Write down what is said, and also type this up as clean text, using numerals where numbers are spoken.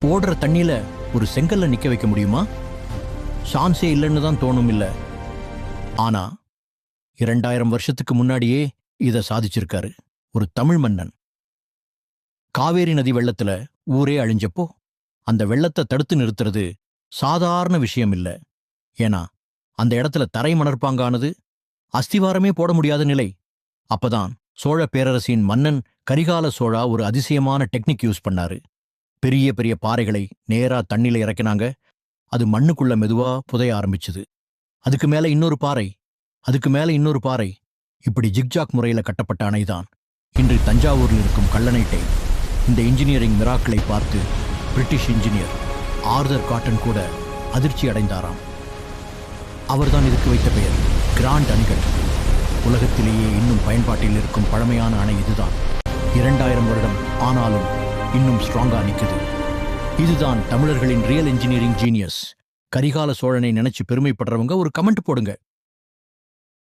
ஓடுற தண்ணியில ஒரு செங்கல்ல நிக்க வைக்க முடியுமா? சான்ஸே இல்லைன்னு தான் தோணும் இல்ல. ஆனா 2000 வருஷத்துக்கு முன்னாடியே இத சாதிச்சிருக்காரு ஒரு தமிழ் மன்னன். காவேரி நதி வெள்ளத்துல ஊரே அழிஞ்சப்போ அந்த வெள்ளத்தை தடுத்து நிறுத்துறது சாதாரண விஷயம் இல்ல. ஏன்னா அந்த இடத்துல தரை மணற்பாங்கானது, அஸ்திவாரமே போட முடியாத நிலை. அப்பதான் சோழ பேரரசின் மன்னன் கரிகால சோழா ஒரு அதிசயமான டெக்னிக் யூஸ் பண்ணாரு. பெரிய பெரிய பாறைகளை நேரா தண்ணில இறக்கினாங்க. அது மண்ணுக்குள்ள மெதுவா புதைய ஆரம்பிச்சுது. அதுக்கு மேல இன்னொரு பாறை, அதுக்கு மேல இன்னொரு பாறை. இப்படி ஜிக்ஜாக் முறையில கட்டப்பட்ட அணைதான் இன்று தஞ்சாவூரில் இருக்கும் கல்லணை டேம். இந்த இன்ஜினியரிங் மிராக்கிளை பார்த்து பிரிட்டிஷ் இன்ஜினியர் ஆர்தர் காட்டன் கூட அதிர்ச்சி அடைந்தாராம். அவர்தான் இதுக்கு வைத்த பெயர் கிராண்ட் அணைகள். உலகத்திலேயே இன்னும் பயன்பாட்டில் இருக்கும் பழமையான அணை இதுதான். 2000 வருடம் ஆனாலும் இன்னும் ஸ்ட்ராங்கா நிக்குது. இதுதான் தமிழர்களின் ரியல் இன்ஜினியரிங் ஜீனியஸ். கரிகால சோழனை நினைச்சு பெருமைப்படுறவங்க ஒரு கமெண்ட் போடுங்க.